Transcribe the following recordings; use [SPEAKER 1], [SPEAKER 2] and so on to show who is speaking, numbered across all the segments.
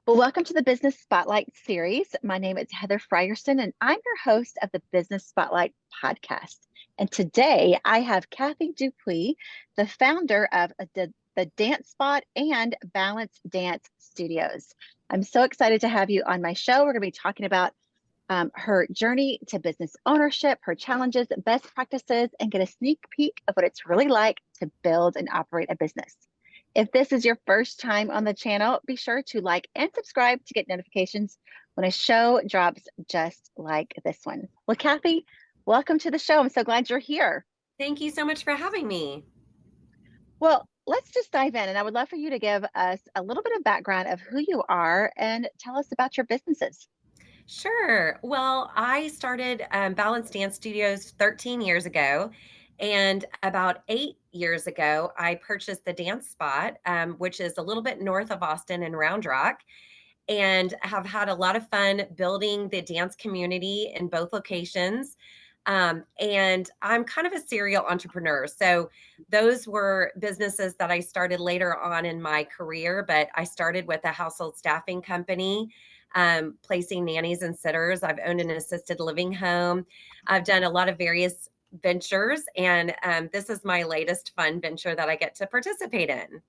[SPEAKER 1] Well, welcome to the Business Spotlight series. My name is Heather Frierson, and I'm your host of the Business Spotlight podcast. And today I have Kathy Dupuy, the founder of the Dance Spot and Balance Dance Studios. I'm so excited to have you on my show. We're going to be talking about her journey to business ownership, her challenges, best practices, and get a sneak peek of what it's really like to build and operate a business. If this is your first time on the channel, be sure to like and subscribe to get notifications when a show drops just like this one. Well, Kathy, welcome to the show. I'm so glad you're here.
[SPEAKER 2] Thank you so much for having me.
[SPEAKER 1] Well, let's just dive in, and I would love for you to give us a little bit of background of who you are and tell us about your businesses.
[SPEAKER 2] Sure. Well, I started Balance Dance Studios 13 years ago. And about 8 years ago, I purchased the Dance Spot, which is a little bit north of Austin in Round Rock, and have had a lot of fun building the dance community in both locations. And I'm kind of a serial entrepreneur. So those were businesses that I started later on in my career, but I started with a household staffing company, placing nannies and sitters. I've owned an assisted living home. I've done a lot of various ventures, and this is my latest fun venture that I get to participate in.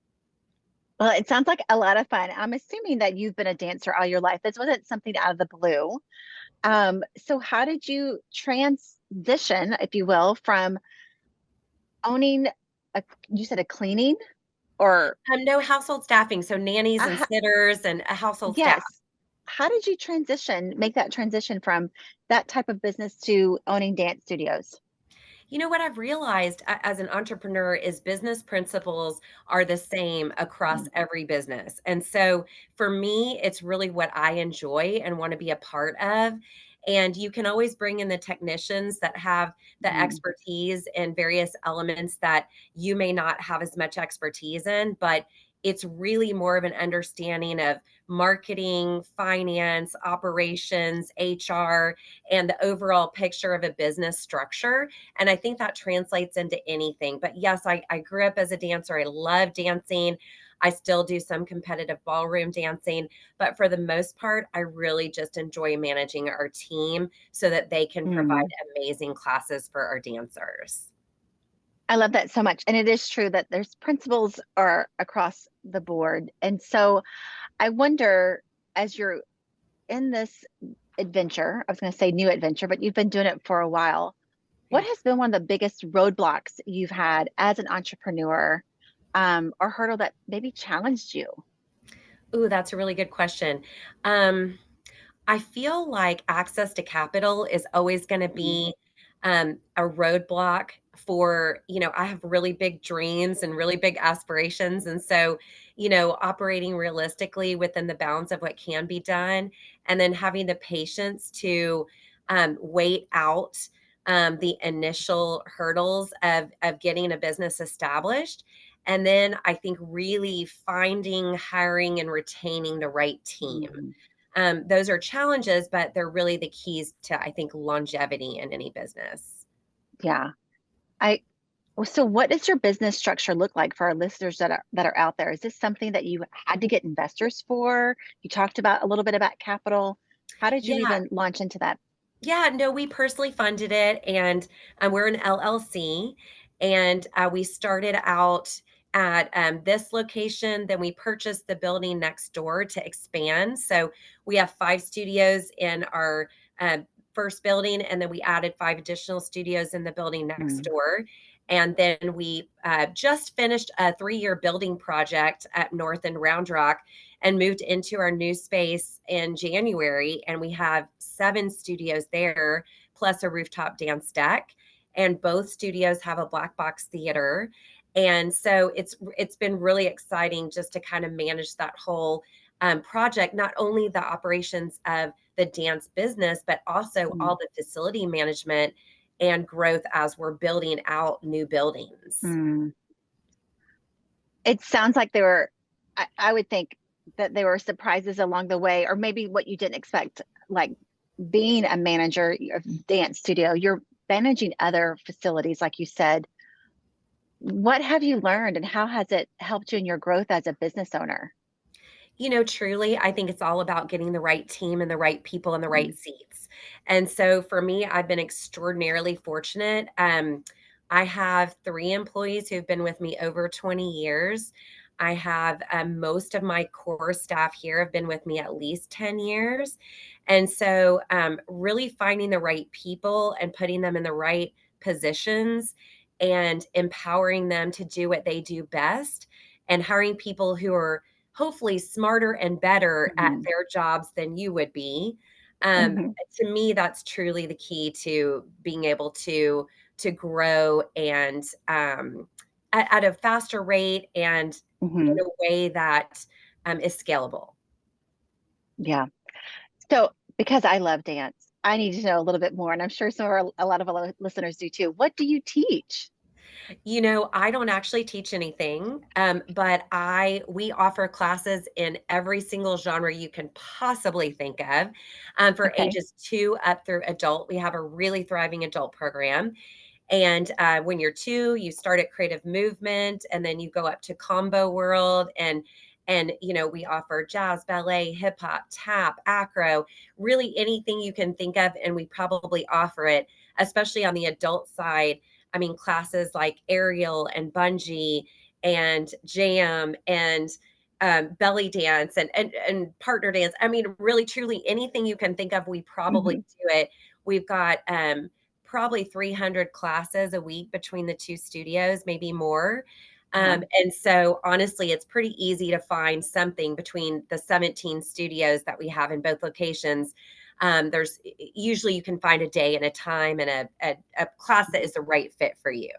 [SPEAKER 1] Well, it sounds like a lot of fun. I'm assuming that you've been a dancer all your life. This wasn't something out of the blue. So how did you transition, if you will, from owning you said a cleaning or
[SPEAKER 2] No household staffing, so nannies and
[SPEAKER 1] a,
[SPEAKER 2] sitters and a household staff.
[SPEAKER 1] yes. How did you make that transition from that type of business to owning dance studios?
[SPEAKER 2] You know what I've realized as an entrepreneur is business principles are the same across
[SPEAKER 1] Mm,
[SPEAKER 2] every business. And so for me, it's really what I enjoy and want to be a part of. And you can always bring in the technicians that have the
[SPEAKER 1] mm,
[SPEAKER 2] expertise in various elements that you may not have as much expertise in, but it's really more of an understanding of marketing, finance, operations, HR, and the overall picture of a business structure. And I think that translates into anything. But yes, I grew up as a dancer. I love dancing. I still do some competitive ballroom dancing. But for the most part, I really just enjoy managing our team so that they can provide
[SPEAKER 1] mm.
[SPEAKER 2] amazing classes for our dancers.
[SPEAKER 1] I love that so much. And it is true that there's principles are across the board. And so I wonder, as you're in this adventure, I was going to say new adventure, but you've been doing it for a while. What
[SPEAKER 2] Yeah.
[SPEAKER 1] has been one of the biggest roadblocks you've had as an entrepreneur, or hurdle that maybe challenged you?
[SPEAKER 2] Ooh, that's a really good question. Um, I feel like access to capital is always going to
[SPEAKER 1] Mm,
[SPEAKER 2] be a roadblock for, I have really big dreams and really big aspirations. And so, operating realistically within the bounds of what can be done, and then having the patience to wait out the initial hurdles of getting a business established. And then I think really finding, hiring, and retaining the right team.
[SPEAKER 1] mm.
[SPEAKER 2] Those are challenges, but they're really the keys to, I think, longevity in any business.
[SPEAKER 1] Yeah. I so what does your business structure look like for our listeners that are out there? Is this something that you had to get investors for? You talked about a little bit about capital. How did you
[SPEAKER 2] Yeah.
[SPEAKER 1] even launch into that?
[SPEAKER 2] Yeah. No, we personally funded it, and we're an LLC. And we started out at this location. Then we purchased the building next door to expand. So we have 5 studios in our first building, and then we added 5 additional studios in the building next
[SPEAKER 1] Mm,
[SPEAKER 2] door. And then we just finished a 3-year building project at North and Round Rock and moved into our new space in January. And we have 7 studios there, plus a rooftop dance deck. And both studios have a black box theater. And so it's been really exciting just to kind of manage that whole project, not only the operations of the dance business, but also
[SPEAKER 1] mm,
[SPEAKER 2] all the facility management and growth as we're building out new buildings.
[SPEAKER 1] mm. It sounds like I would think that there were surprises along the way, or maybe what you didn't expect, like being a manager of dance studio, you're managing other facilities, like you said. What have you learned and how has it helped you in your growth as a business owner?
[SPEAKER 2] Truly, I think it's all about getting the right team and the right people in the right
[SPEAKER 1] Mhm.
[SPEAKER 2] seats. And so for me, I've been extraordinarily fortunate. I have 3 employees who've been with me over 20 years. I have most of my core staff here have been with me at least 10 years. And so, really finding the right people and putting them in the right positions and empowering them to do what they do best and hiring people who are hopefully smarter and better at
[SPEAKER 1] Mhm.
[SPEAKER 2] their jobs than you would be. Um,
[SPEAKER 1] Mhm.
[SPEAKER 2] to me, that's truly the key to being able to grow and at a faster rate and in
[SPEAKER 1] Mhm.
[SPEAKER 2] a way that is scalable.
[SPEAKER 1] Yeah. So, because I love dance, I need to know a little bit more, and I'm sure a lot of our listeners do too. What do you teach?
[SPEAKER 2] I don't actually teach anything, but I we offer classes in every single genre you can possibly think of, for
[SPEAKER 1] Okay.
[SPEAKER 2] ages 2 up through adult. We have a really thriving adult program. And when you're 2, you start at creative movement, and then you go up to combo world, and we offer jazz, ballet, hip hop, tap, acro, really anything you can think of, and we probably offer it, especially on the adult side. I mean, classes like aerial and bungee and jam and belly dance and partner dance. I mean, really, truly anything you can think of, we probably
[SPEAKER 1] Hmm.
[SPEAKER 2] do it. We've got probably 300 classes a week between the 2 studios, maybe more.
[SPEAKER 1] Wow.
[SPEAKER 2] And so honestly, it's pretty easy to find something between the 17 studios that we have in both locations. There's usually you can find a day and a time and a class that is the right fit for you.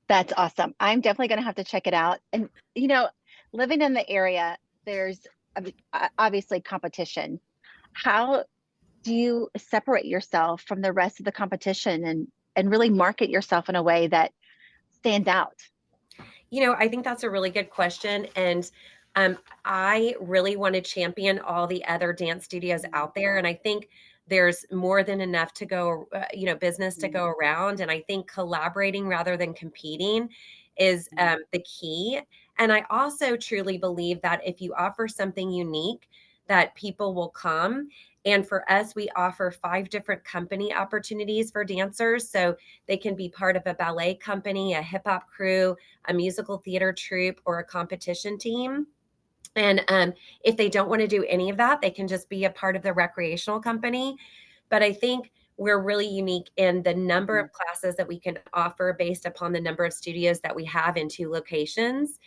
[SPEAKER 1] That's awesome. I'm definitely going to have to check it out. And, you know, living in the area, there's obviously competition. How do you separate yourself from the rest of the competition and really market yourself in a way that stands out?
[SPEAKER 2] I think that's a really good question. And I really want to champion all the other dance studios out there. And I think there's more than enough to go, business to
[SPEAKER 1] Mhm.
[SPEAKER 2] go around. And I think collaborating rather than competing is the key. And I also truly believe that if you offer something unique, that people will come. And for us, we offer 5 different company opportunities for dancers. So they can be part of a ballet company, a hip hop crew, a musical theater troupe, or a competition team. And if they don't want to do any of that, they can just be a part of the recreational company. But I think we're really unique in the number
[SPEAKER 1] Mhm.
[SPEAKER 2] of classes that we can offer based upon the number of studios that we have in 2 locations.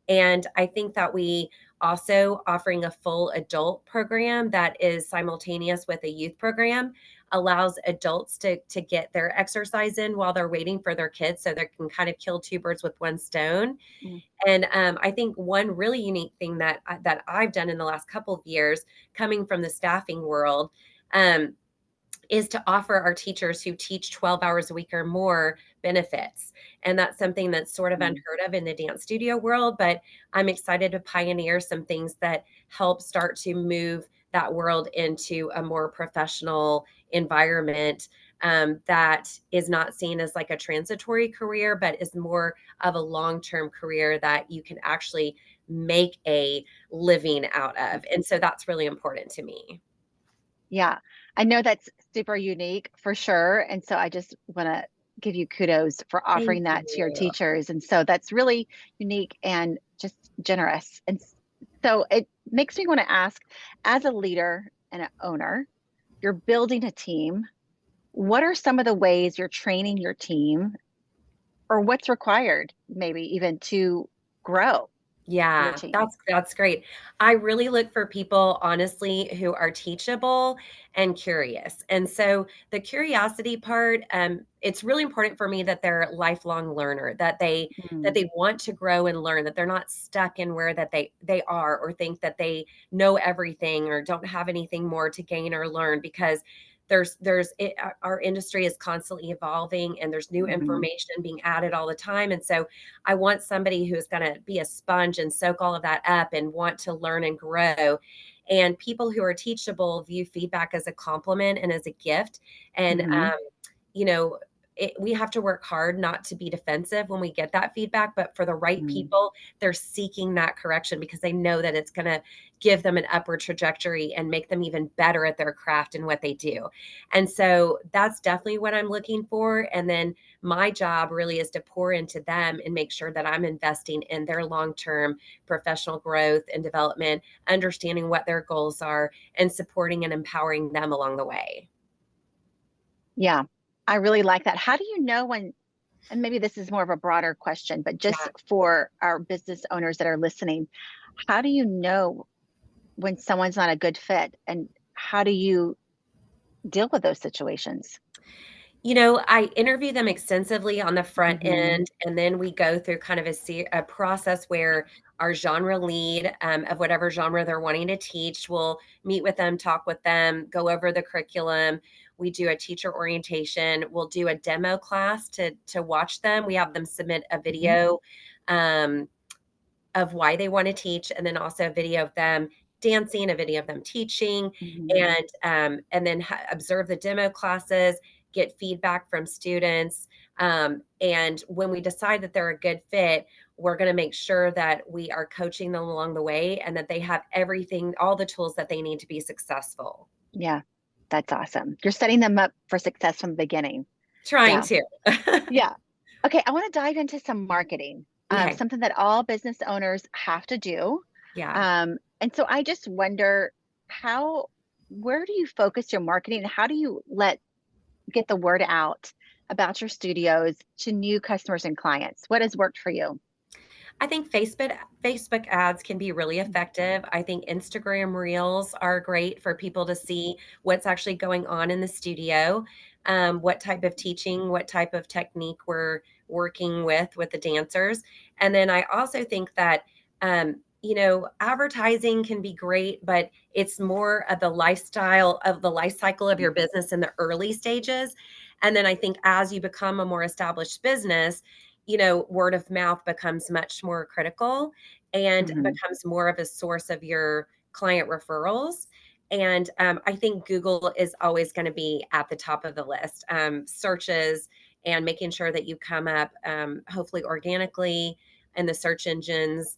[SPEAKER 2] And I think that we also offering a full adult program that is simultaneous with a youth program allows adults to get their exercise in while they're waiting for their kids so they can kind of kill 2 birds with one stone.
[SPEAKER 1] Mhm.
[SPEAKER 2] And I think one really unique thing that I've done in the last couple of years, coming from the staffing world, um, is to offer our teachers who teach 12 hours a week or more benefits. And that's something that's sort of
[SPEAKER 1] Mhm.
[SPEAKER 2] unheard of in the dance studio world, but I'm excited to pioneer some things that help start to move that world into a more professional environment, that is not seen as like a transitory career, but is more of a long term career that you can actually make a living out of. And so that's really important to me.
[SPEAKER 1] Yeah, I know that's super unique for sure. And so I just want to give you kudos for
[SPEAKER 2] Thank
[SPEAKER 1] offering that to your
[SPEAKER 2] you.
[SPEAKER 1] teachers. And so that's really unique and just generous. So it makes me want to ask, as a leader and an owner, you're building a team. What are some of the ways you're training your team, or what's required, maybe even to grow your
[SPEAKER 2] Yeah,
[SPEAKER 1] team?
[SPEAKER 2] that's great. I really look for people, honestly, who are teachable and curious. And so the curiosity part, it's really important for me that they're a lifelong learner, that
[SPEAKER 1] Mm.
[SPEAKER 2] they want to grow and learn, that they're not stuck in where that they are or think that they know everything or don't have anything more to gain or learn because our industry is constantly evolving and there's new
[SPEAKER 1] Hmm.
[SPEAKER 2] information being added all the time. And so I want somebody who's going to be a sponge and soak all of that up and want to learn and grow. And people who are teachable view feedback as a compliment and as a gift. And,
[SPEAKER 1] Hmm.
[SPEAKER 2] you know, we have to work hard not to be defensive when we get that feedback, but for the right
[SPEAKER 1] Mm,
[SPEAKER 2] people, they're seeking that correction because they know that it's going to give them an upward trajectory and make them even better at their craft and what they do. And so that's definitely what I'm looking for. And then my job really is to pour into them and make sure that I'm investing in their long-term professional growth and development, understanding what their goals are, and supporting and empowering them along the way.
[SPEAKER 1] yeah, I really like that. How do you know when, and maybe this is more of a broader question, but just
[SPEAKER 2] Yeah.
[SPEAKER 1] for our business owners that are listening, how do you know when someone's not a good fit, and how do you deal with those situations?
[SPEAKER 2] I interview them extensively on the front
[SPEAKER 1] Hmm.
[SPEAKER 2] end, and then we go through kind of a process where our genre lead, of whatever genre they're wanting to teach will meet with them, talk with them, go over the curriculum. We do a teacher orientation. We'll do a demo class to watch them. We have them submit a
[SPEAKER 1] Hmm.
[SPEAKER 2] video, um, of why they want to teach, and then also a video of them dancing, a video of them teaching,
[SPEAKER 1] Hmm.
[SPEAKER 2] and then observe the demo classes, get feedback from students, and when we decide that they're a good fit, we're going to make sure that we are coaching them along the way and that they have everything, all the tools that they need to be successful.
[SPEAKER 1] Yeah, that's awesome. You're setting them up for success from the beginning.
[SPEAKER 2] Trying
[SPEAKER 1] Yeah.
[SPEAKER 2] to.
[SPEAKER 1] Yeah. Okay, I want to dive into some marketing,
[SPEAKER 2] Okay.
[SPEAKER 1] something that all business owners have to do.
[SPEAKER 2] Yeah.
[SPEAKER 1] And so I just wonder how, where do you focus your marketing? How do you get the word out about your studios to new customers and clients? What has worked for you?
[SPEAKER 2] I think Facebook ads can be really effective. I think Instagram Reels are great for people to see what's actually going on in the studio, what type of teaching, what type of technique we're working with the dancers. And then I also think that advertising can be great, but it's more of the lifestyle of the life cycle of your business in the early stages. And then I think as you become a more established business, word of mouth becomes much more critical and
[SPEAKER 1] Hmm.
[SPEAKER 2] becomes more of a source of your client referrals. And I think Google is always going to be at the top of the list. Searches and making sure that you come up, hopefully organically in the search engines.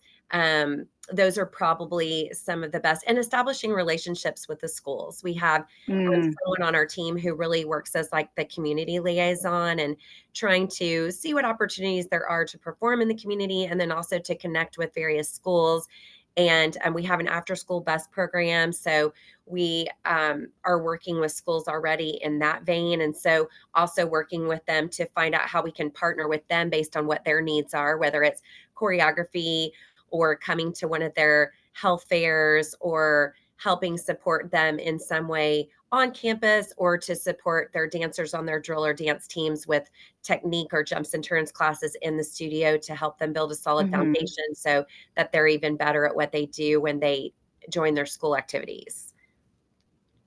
[SPEAKER 2] Those are probably some of the best. And establishing relationships with the schools. We have
[SPEAKER 1] Mm,
[SPEAKER 2] someone on our team who really works as like the community liaison and trying to see what opportunities there are to perform in the community and then also to connect with various schools. And we have an after school bus program. So we are working with schools already in that vein. And so also working with them to find out how we can partner with them based on what their needs are, whether it's choreography or coming to one of their health fairs or helping support them in some way on campus or to support their dancers on their drill or dance teams with technique or jumps and turns classes in the studio to help them build a solid
[SPEAKER 1] hmm.
[SPEAKER 2] foundation so that they're even better at what they do when they join their school activities.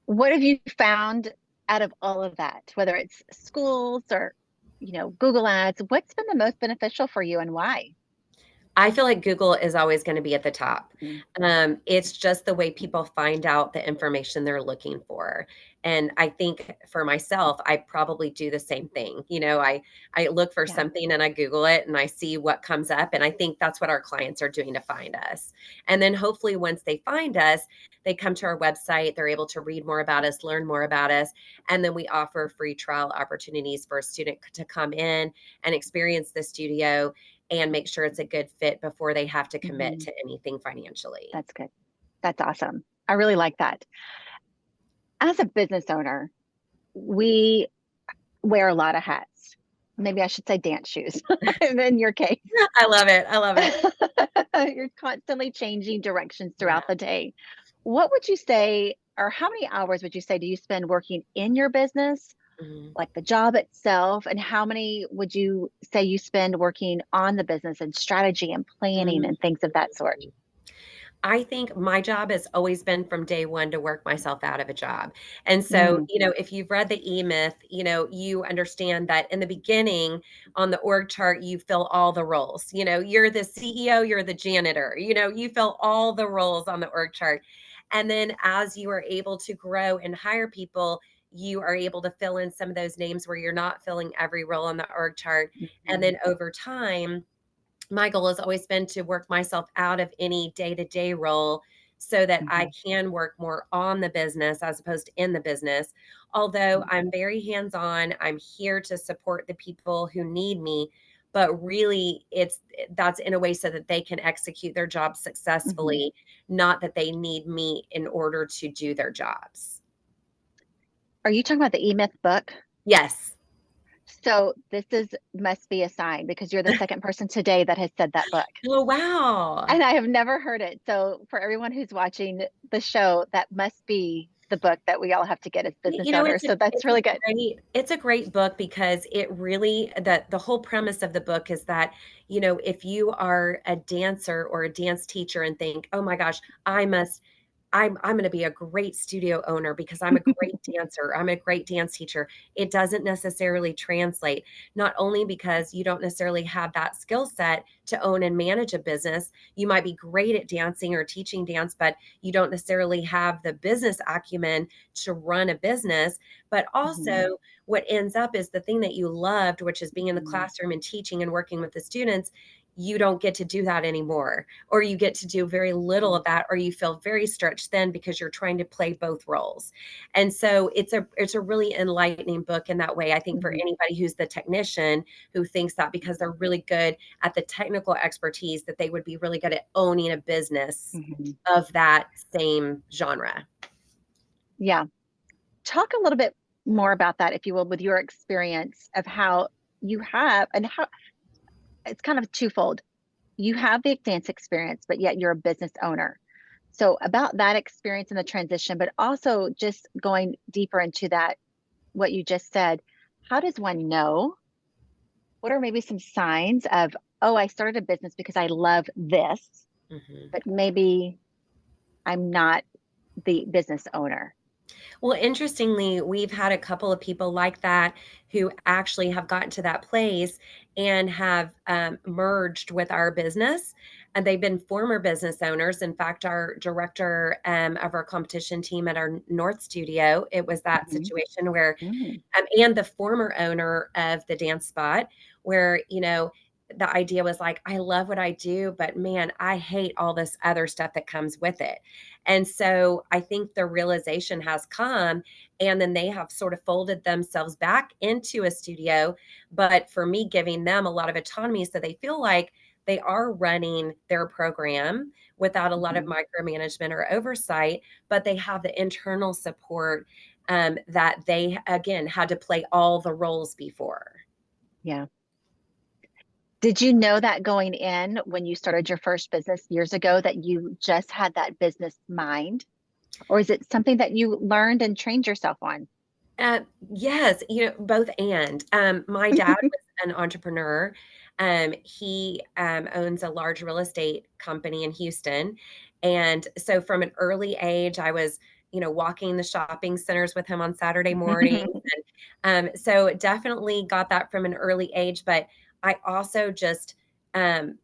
[SPEAKER 1] What have you found out of all of that, whether it's schools or, Google ads? What's been the most beneficial for you and why?
[SPEAKER 2] I feel like Google is always going to be at the top.
[SPEAKER 1] Mm,
[SPEAKER 2] It's just the way people find out the information they're looking for. And I think for myself, I probably do the same thing. I look for
[SPEAKER 1] yeah.
[SPEAKER 2] something and I Google it and I see what comes up. And I think that's what our clients are doing to find us. And then hopefully once they find us, they come to our website, they're able to read more about us, learn more about us. And then we offer free trial opportunities for a student to come in and experience the studio and make sure it's a good fit before they have to commit
[SPEAKER 1] Hmm.
[SPEAKER 2] to anything financially.
[SPEAKER 1] That's good. That's awesome. I really like that. As a business owner, we wear a lot of hats. Maybe I should say dance shoes in your case.
[SPEAKER 2] I love it. I love it.
[SPEAKER 1] You're constantly changing directions
[SPEAKER 2] Yeah.
[SPEAKER 1] throughout the day. What would you say, or how many hours would you say do you spend working in your business,
[SPEAKER 2] Mhm.
[SPEAKER 1] like the job itself? And how many would you say you spend working on the business and strategy and planning
[SPEAKER 2] Mhm.
[SPEAKER 1] and things of that sort?
[SPEAKER 2] I think my job has always been from day one to work myself out of a job. And so,
[SPEAKER 1] Mm,
[SPEAKER 2] if you've read the E Myth, you understand that in the beginning on the org chart, you fill all the roles. You're the CEO, you're the janitor, you fill all the roles on the org chart. And then as you are able to grow and hire people, you are able to fill in some of those names where you're not filling every role on the org chart. And
[SPEAKER 1] Mhm.
[SPEAKER 2] then over time, my goal has always been to work myself out of any day-to-day role so that I
[SPEAKER 1] Mhm.
[SPEAKER 2] can work more on the business as opposed to in the business. Although
[SPEAKER 1] Mhm.
[SPEAKER 2] I'm very hands-on, I'm here to support the people who need me, but really that's in a way so that they can execute their jobs
[SPEAKER 1] Mhm.
[SPEAKER 2] successfully, not that they need me in order to do their jobs.
[SPEAKER 1] Are you talking about the E-Myth book?
[SPEAKER 2] Yes.
[SPEAKER 1] So this is must be a sign because you're the second person today that has said that book.
[SPEAKER 2] Oh, wow.
[SPEAKER 1] And I have never heard it. So for everyone who's watching the show, that must be the book that we all have to get as business
[SPEAKER 2] You know,
[SPEAKER 1] owners. So that's really good.
[SPEAKER 2] it's a great book because it really the whole premise of the book is that, if you are a dancer or a dance teacher and think, "Oh my gosh, I'm gonna be a great studio owner because I'm a great dancer, I'm a great dance teacher." It doesn't necessarily translate, not only because you don't necessarily have that skill set to own and manage a business. You might be great at dancing or teaching dance, but you don't necessarily have the business acumen to run a business. But
[SPEAKER 1] Mhm.
[SPEAKER 2] also, what ends up is the thing that you loved, which is being in the
[SPEAKER 1] Mhm.
[SPEAKER 2] classroom and teaching and working with the students, you don't get to do that anymore, or you get to do very little
[SPEAKER 1] Mhm.
[SPEAKER 2] of that, or you feel very stretched thin because you're trying to play both roles. And so it's a really enlightening book in that way. I think for
[SPEAKER 1] Mhm.
[SPEAKER 2] anybody who's the technician who thinks that because they're really good at the technical expertise that they would be really good at owning a business
[SPEAKER 1] Mhm.
[SPEAKER 2] of that same genre.
[SPEAKER 1] Yeah. Talk a little bit more about that, if you will, with your experience of how you have and how it's kind of twofold. You have the dance experience, but yet you're a business owner. So about that experience in the transition, but also just going deeper into that, what you just said, how does one know? What are maybe some signs of, oh, I started a business because I love this,
[SPEAKER 2] Mhm.
[SPEAKER 1] but maybe I'm not the business owner?
[SPEAKER 2] Well, interestingly, we've had a couple of people like that who actually have gotten to that place and have merged with our business. And they've been former business owners. In fact, our director of our competition team at our North studio, it was that
[SPEAKER 1] Mhm.
[SPEAKER 2] situation where
[SPEAKER 1] Mm.
[SPEAKER 2] and the former owner of the dance spot, where, the idea was like, I love what I do, but man, I hate all this other stuff that comes with it. And so I think the realization has come, and then they have sort of folded themselves back into a studio. But for me, giving them a lot of autonomy so they feel like they are running their program without a lot of
[SPEAKER 1] Mhm.
[SPEAKER 2] micromanagement or oversight, but they have the internal support that they again had to play all the roles before.
[SPEAKER 1] Yeah. Did you know that going in when you started your first business years ago that you just had that business mind? Or is it something that you learned and trained yourself on?
[SPEAKER 2] Uh, yes, both and. My dad was an entrepreneur. He owns a large real estate company in Houston. And so from an early age, I was, walking the shopping centers with him on Saturday mornings. So definitely got that from an early age. But I also just, um,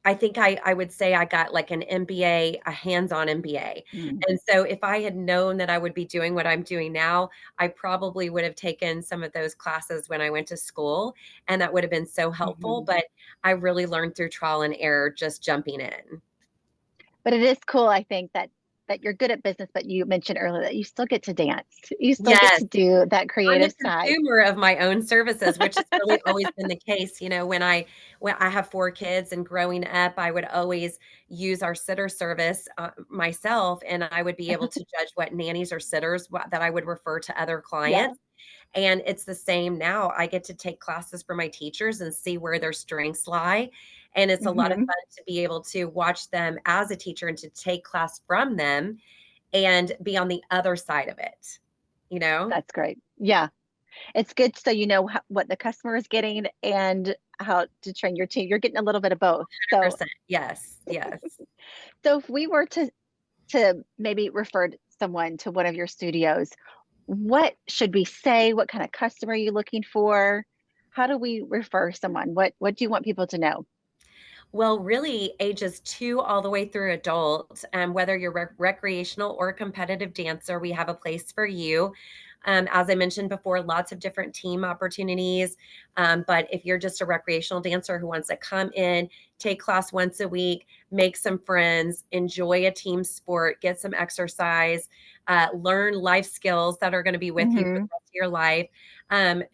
[SPEAKER 2] I think I would say I got like an MBA, a hands-on MBA.
[SPEAKER 1] Mm.
[SPEAKER 2] And so if I had known that I would be doing what I'm doing now, I probably would have taken some of those classes when I went to school, and that would have been so helpful,
[SPEAKER 1] Mhm.
[SPEAKER 2] but I really learned through trial and error just jumping in.
[SPEAKER 1] But it is cool, I think, that you're good at business, but you mentioned earlier that you still get to dance. You still get
[SPEAKER 2] Yes.
[SPEAKER 1] to do that
[SPEAKER 2] I'm a
[SPEAKER 1] creative side.
[SPEAKER 2] consumer of my own services, which has really always been the case. When I have 4 kids and growing up, I would always use our sitter service, myself, and I would be able to judge what nannies or sitters that I would refer to other
[SPEAKER 1] Yeah.
[SPEAKER 2] clients. And it's the same now. I get to take classes for my teachers and see where their strengths lie. And it's a lot of
[SPEAKER 1] Mhm.
[SPEAKER 2] fun to be able to watch them as a teacher and to take class from them and be on the other side of it, you know?
[SPEAKER 1] That's great. Yeah. It's good so you know what the customer is getting and how to train your team. You're getting a little bit of both. So
[SPEAKER 2] 100%. Yes, yes.
[SPEAKER 1] so if we were to maybe refer someone to one of your studios, what should we say? What kind of customer are you looking for? How do we refer someone? What do you want people to know?
[SPEAKER 2] Well, really, ages 2 all the way through adult, whether you're recreational or competitive dancer, we have a place for you. As I mentioned before, lots of different team opportunities. But if you're just a recreational dancer who wants to come in, take class once a week, make some friends, enjoy a team sport, get some exercise, learn life skills that are going to be with you for
[SPEAKER 1] Hmm.
[SPEAKER 2] the rest of your life.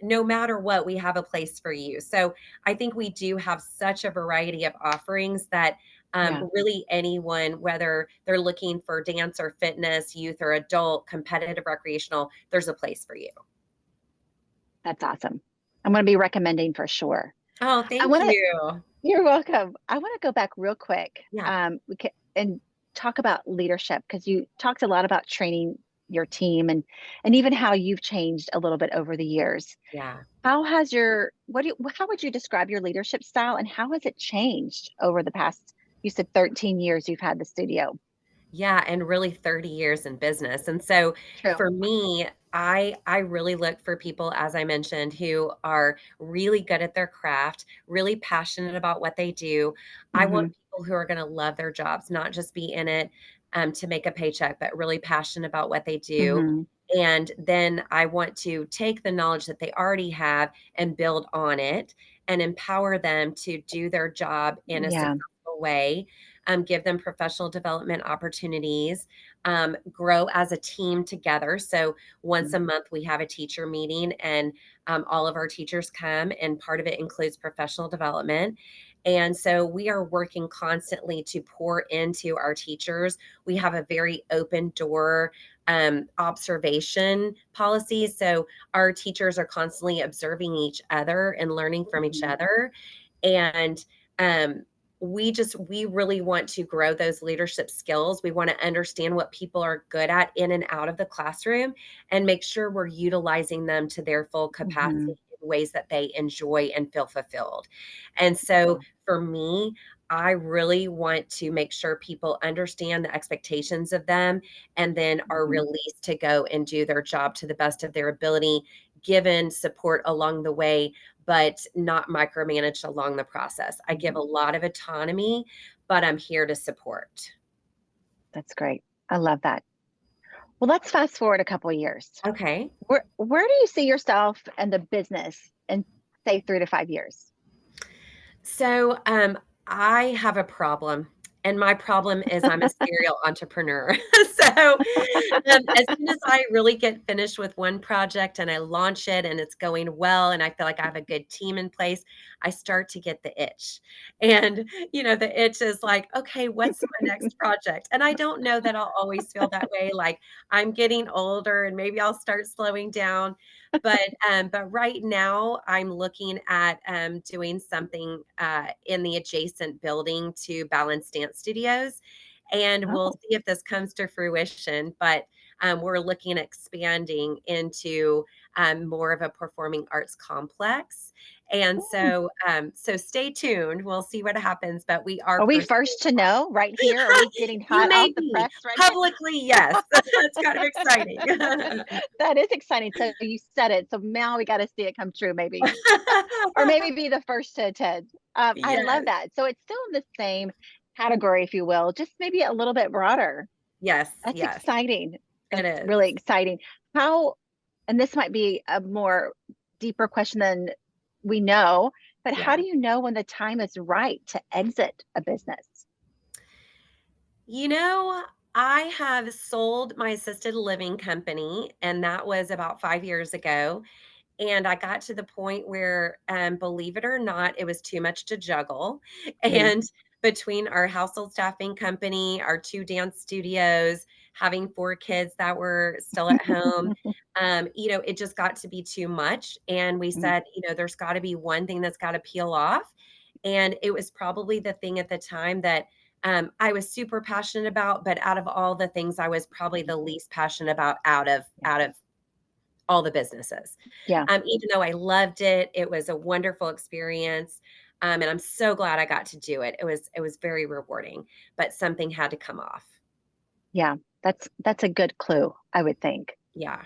[SPEAKER 2] No matter what, we have a place for you. So I think we do have such a variety of offerings that
[SPEAKER 1] Yeah,
[SPEAKER 2] really anyone, whether they're looking for dance or fitness, youth or adult, competitive, recreational, there's a place for you.
[SPEAKER 1] that's awesome. I'm going to be recommending for sure.
[SPEAKER 2] Oh,
[SPEAKER 1] I
[SPEAKER 2] thank
[SPEAKER 1] want to,
[SPEAKER 2] you.
[SPEAKER 1] you're welcome. I want to go back real quick.
[SPEAKER 2] Yeah,
[SPEAKER 1] And talk about leadership because you talked a lot about training your team and even how you've changed a little bit over the years.
[SPEAKER 2] yeah.
[SPEAKER 1] How has your how would you describe your leadership style and how has it changed over the past, you said 13 years you've had the studio?
[SPEAKER 2] Yeah, and really 30 years in business. And so
[SPEAKER 1] True.
[SPEAKER 2] for me, I really look for people, as I mentioned, who are really good at their craft, really passionate about what they do. I want
[SPEAKER 1] Hmm.
[SPEAKER 2] people who are going to love their jobs, not just be in it to make a paycheck, but really passionate about what they do.
[SPEAKER 1] Hmm.
[SPEAKER 2] And then I want to take the knowledge that they already have and build on it and empower them to do their job in a
[SPEAKER 1] Yeah.
[SPEAKER 2] successful way, give them professional development opportunities, grow as a team together. So once a month, we have a teacher meeting, and all of our teachers come, and part of it includes professional development. And so we are working constantly to pour into our teachers. We have a very open door observation policy. So our teachers are constantly observing each other and learning from each
[SPEAKER 1] Hmm.
[SPEAKER 2] other. And um, we really want to grow those leadership skills. We want to understand what people are good at in and out of the classroom and make sure we're utilizing them to their full
[SPEAKER 1] Hmm.
[SPEAKER 2] capacity in ways that they enjoy and feel fulfilled. And so for me, I really want to make sure people understand the expectations of them and then are
[SPEAKER 1] Hmm.
[SPEAKER 2] released to go and do their job to the best of their ability, given support along the way, but not micromanaged along the process. I give a
[SPEAKER 1] Hmm.
[SPEAKER 2] lot of autonomy, but I'm here to support.
[SPEAKER 1] That's great. I love that. Well, let's fast forward a couple of years.
[SPEAKER 2] Okay.
[SPEAKER 1] Where do you see yourself and the business in say 3 to 5 years?
[SPEAKER 2] So, I have a problem, and my problem is I'm a serial entrepreneur. So, as soon as I really get finished with one project and I launch it and it's going well and I feel like I have a good team in place, I start to get the itch. And, the itch is like, okay, what's my next project? And I don't know that I'll always feel that way. Like I'm getting older and maybe I'll start slowing down. But right now I'm looking at doing something in the adjacent building to Balance Dance Studios, and we'll
[SPEAKER 1] Oh.
[SPEAKER 2] see if this comes to fruition. But we're looking at expanding into more of a performing arts complex. And
[SPEAKER 1] Hmm.
[SPEAKER 2] so stay tuned. We'll see what happens, but we are
[SPEAKER 1] Are we
[SPEAKER 2] pursuing.
[SPEAKER 1] first to know right here? Are we getting
[SPEAKER 2] You
[SPEAKER 1] hot off
[SPEAKER 2] may
[SPEAKER 1] the
[SPEAKER 2] be
[SPEAKER 1] press right
[SPEAKER 2] publicly, yes. It's kind of exciting.
[SPEAKER 1] That is exciting. So you said it. So now we got to see it come true, maybe, or maybe be the first to attend. I love
[SPEAKER 2] Yes,
[SPEAKER 1] that. So it's still in the same category, if you will, just maybe a little bit broader.
[SPEAKER 2] yes,
[SPEAKER 1] That's
[SPEAKER 2] yes,
[SPEAKER 1] exciting.
[SPEAKER 2] it
[SPEAKER 1] That's
[SPEAKER 2] is.
[SPEAKER 1] really exciting. How, and this might be a more deeper question than we know, but how
[SPEAKER 2] Yeah.
[SPEAKER 1] do you know when the time is right to exit a business?
[SPEAKER 2] You know, I have sold my assisted living company, and that was about 5 years ago. And I got to the point where, believe it or not, it was too much to juggle.
[SPEAKER 1] Mm.
[SPEAKER 2] And between our household staffing company, our two dance studios, having four kids that were still at home, it just got to be too much. And we
[SPEAKER 1] Mm.
[SPEAKER 2] said, there's got to be one thing that's got to peel off. And it was probably the thing at the time that I was super passionate about, but out of all the things, I was probably
[SPEAKER 1] Mm.
[SPEAKER 2] the least passionate about
[SPEAKER 1] Yeah.
[SPEAKER 2] out of all the businesses.
[SPEAKER 1] Yeah.
[SPEAKER 2] Even though I loved it, it was a wonderful experience, and I'm so glad I got to do it. It was very rewarding, but something had to come off.
[SPEAKER 1] Yeah. That's a good clue, I would think.
[SPEAKER 2] Yeah,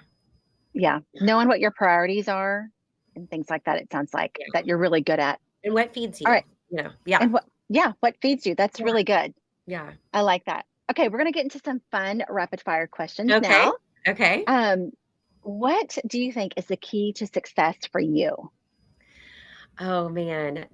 [SPEAKER 1] Yeah. Knowing what your priorities are and things like that, it sounds like
[SPEAKER 2] yeah.
[SPEAKER 1] that you're really good at.
[SPEAKER 2] And what feeds
[SPEAKER 1] All
[SPEAKER 2] you?
[SPEAKER 1] right.
[SPEAKER 2] Yeah,
[SPEAKER 1] And what feeds you? That's
[SPEAKER 2] yeah,
[SPEAKER 1] really good.
[SPEAKER 2] yeah.
[SPEAKER 1] I like that. Okay, we're gonna get into some fun rapid fire questions
[SPEAKER 2] Okay,
[SPEAKER 1] now.
[SPEAKER 2] okay.
[SPEAKER 1] Um, What do you think is the key to success for you?
[SPEAKER 2] Oh man.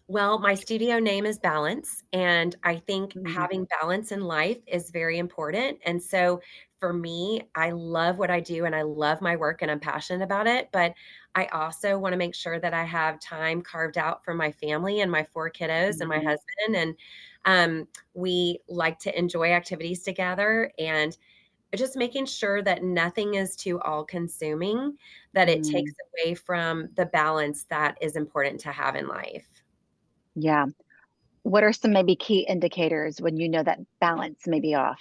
[SPEAKER 2] Well, my studio name is Balance, and I think
[SPEAKER 1] Mm,
[SPEAKER 2] having balance in life is very important. And so for me, I love what I do and I love my work and I'm passionate about it, but I also want to make sure that I have time carved out for my family and my four kiddos and my
[SPEAKER 1] mhm,
[SPEAKER 2] husband. And we like to enjoy activities together and just making sure that nothing is too all consuming, that it takes
[SPEAKER 1] mm,
[SPEAKER 2] away from the balance that is important to have in life.
[SPEAKER 1] yeah. What are some maybe key indicators when you know that balance may be off?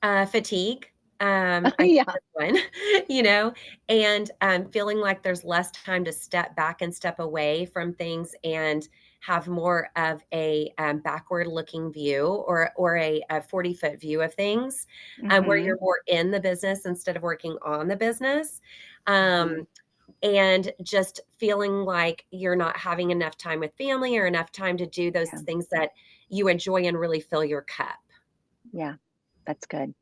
[SPEAKER 2] Fatigue, I think
[SPEAKER 1] Yeah.
[SPEAKER 2] is one, you know, and, feeling like there's less time to step back and step away from things and have more of a, backward-looking view or a 40-foot view of things, where
[SPEAKER 1] Hmm.
[SPEAKER 2] you're more in the business instead of working on the business,
[SPEAKER 1] Hmm.
[SPEAKER 2] um, and just feeling like you're not having enough time with family or enough time to do those
[SPEAKER 1] Yeah.
[SPEAKER 2] things that you enjoy and really fill your cup.
[SPEAKER 1] Yeah. That's good.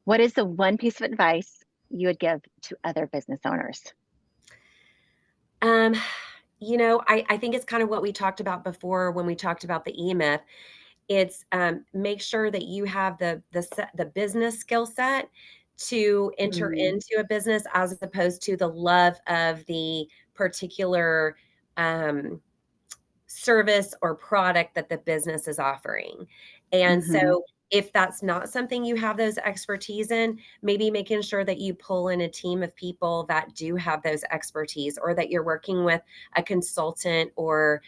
[SPEAKER 1] What is the one piece of advice you would give to other business owners?
[SPEAKER 2] Um, I think it's kind of what we talked about before when we talked about the E-Myth. It's, make sure that you have the business skill set to enter
[SPEAKER 1] Mm,
[SPEAKER 2] into a business as opposed to the love of the particular, um service or product that the business is offering. And
[SPEAKER 1] hmm.
[SPEAKER 2] so if that's not something you have those expertise in, maybe making sure that you pull in a team of people that do have those expertise or that you're working with a consultant or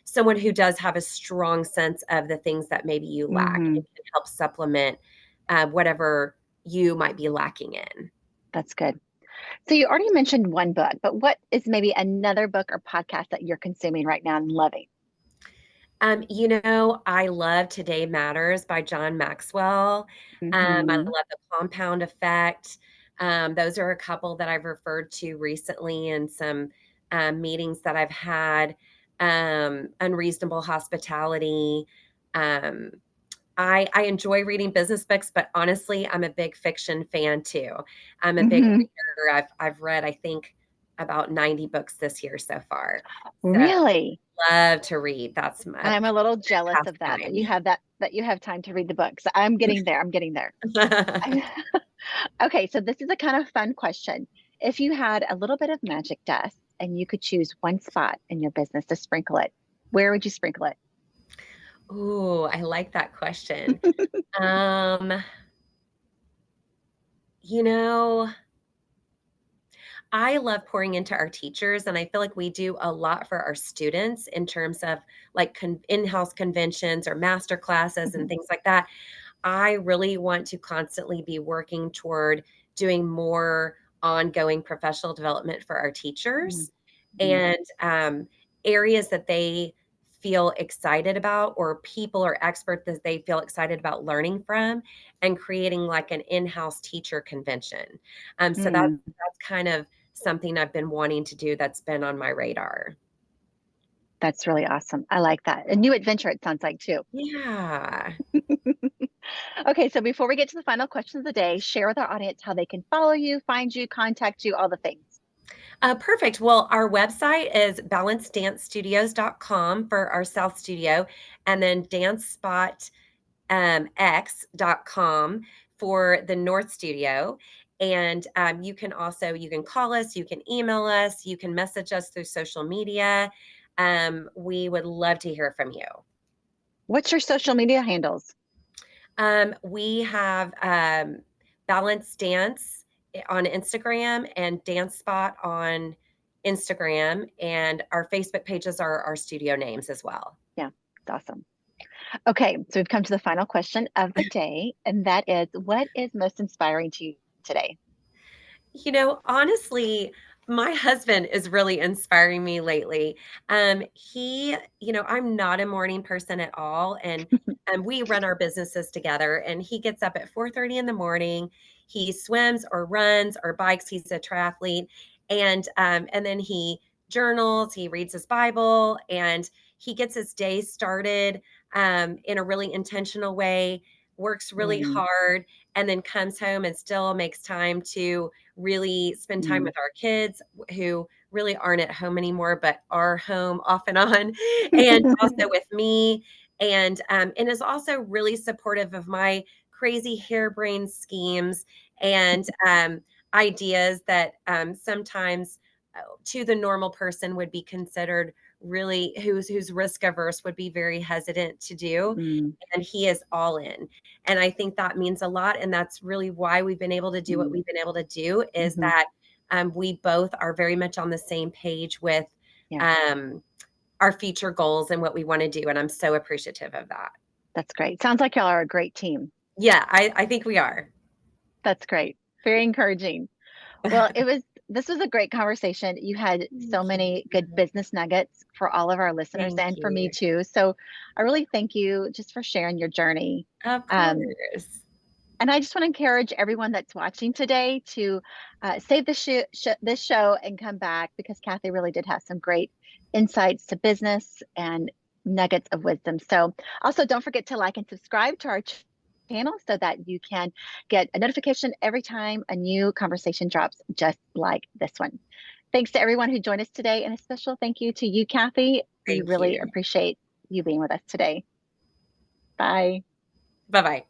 [SPEAKER 2] someone who does have a strong sense of the things that maybe you lack
[SPEAKER 1] Hmm.
[SPEAKER 2] and can help supplement whatever you might be lacking in.
[SPEAKER 1] That's good. So you already mentioned one book, but what is maybe another book or podcast that you're consuming right now and loving?
[SPEAKER 2] I love Today Matters by John Maxwell. I
[SPEAKER 1] Hmm.
[SPEAKER 2] love The Compound Effect. Those are a couple that I've referred to recently in some meetings that I've had. Unreasonable Hospitality. Um, I enjoy reading business books, but honestly, I'm a big fiction fan too. I'm a big
[SPEAKER 1] Hmm.
[SPEAKER 2] reader. I've read, I think, about 90 books this year so far. So
[SPEAKER 1] Really?
[SPEAKER 2] love to read. That's my
[SPEAKER 1] I'm a little jealous of that, that
[SPEAKER 2] pastime.
[SPEAKER 1] you have that you have time to read the books. I'm getting there. I'm getting there. Okay, so this is a kind of fun question. If you had a little bit of magic dust and you could choose one spot in your business to sprinkle it, where would you sprinkle it?
[SPEAKER 2] Ooh, I like that question. Um, you know, I love pouring into our teachers, and I feel like we do a lot for our students in terms of like in-house conventions or master classes and
[SPEAKER 1] Mhm,
[SPEAKER 2] things like that. I really want to constantly be working toward doing more ongoing professional development for our
[SPEAKER 1] mhm,
[SPEAKER 2] teachers
[SPEAKER 1] mhm,
[SPEAKER 2] and areas that they feel excited about or people or experts that they feel excited about learning from and creating like an in-house teacher convention. So
[SPEAKER 1] mm.
[SPEAKER 2] that's kind of something I've been wanting to do that's been on my radar.
[SPEAKER 1] That's really awesome. I like that. A new adventure, it sounds like too.
[SPEAKER 2] Yeah.
[SPEAKER 1] Okay, so before we get to the final question of the day, share with our audience how they can follow you, find you, contact you, all the things.
[SPEAKER 2] Perfect. Well, our website is balanceddancestudios.com for our South Studio, and then dancespotx.com for the North Studio. And you can call us, you can email us, you can message us through social media. We would love to hear from you.
[SPEAKER 1] What's your social media handles?
[SPEAKER 2] We have Balance Dance on Instagram and Dance Spot on Instagram, and our Facebook pages are our studio names as well.
[SPEAKER 1] Yeah, it's awesome. Okay, so we've come to the final question of the day, and that is what is most inspiring to you today?
[SPEAKER 2] Honestly, my husband is really inspiring me lately. I'm not a morning person at all, and we run our businesses together. And he gets up at 4:30 in the morning. He swims or runs or bikes. He's a triathlete, and then he journals. He reads his Bible, and he gets his day started in a really intentional way. works really
[SPEAKER 1] Mm,
[SPEAKER 2] hard, and then comes home and still makes time to really spend time
[SPEAKER 1] mm,
[SPEAKER 2] with our kids who really aren't at home anymore, but are home off and on, and also with me, and is also really supportive of my crazy harebrained schemes and ideas that sometimes to the normal person would be considered really who's risk averse would be very hesitant to do,
[SPEAKER 1] mm,
[SPEAKER 2] and he is all in. And I think that means a lot, and that's really why we've been able to do what
[SPEAKER 1] mm,
[SPEAKER 2] we've been able to do is
[SPEAKER 1] mhm.
[SPEAKER 2] that we both are very much on the same page with
[SPEAKER 1] Yeah,
[SPEAKER 2] um, our future goals and what we want to do, and I'm so appreciative of that.
[SPEAKER 1] that's great. Sounds like y'all are a great team.
[SPEAKER 2] Yeah, I think we are.
[SPEAKER 1] That's great. Very encouraging. Well, this was a great conversation. You had so
[SPEAKER 2] Thank
[SPEAKER 1] many good
[SPEAKER 2] you.
[SPEAKER 1] business nuggets for all of our listeners
[SPEAKER 2] Thank
[SPEAKER 1] and for me
[SPEAKER 2] you.
[SPEAKER 1] too. So I really thank you just for sharing your journey.
[SPEAKER 2] Of
[SPEAKER 1] Um,
[SPEAKER 2] course.
[SPEAKER 1] and I just want to encourage everyone that's watching today to save this show and come back because Kathy really did have some great insights to business and nuggets of wisdom. So also don't forget to like and subscribe to our channel so that you can get a notification every time a new conversation drops, just like this one. Thanks to everyone who joined us today, and a special thank you to you, Kathy. We
[SPEAKER 2] Thank
[SPEAKER 1] really
[SPEAKER 2] you.
[SPEAKER 1] appreciate you being with us today. Bye.
[SPEAKER 2] Bye bye.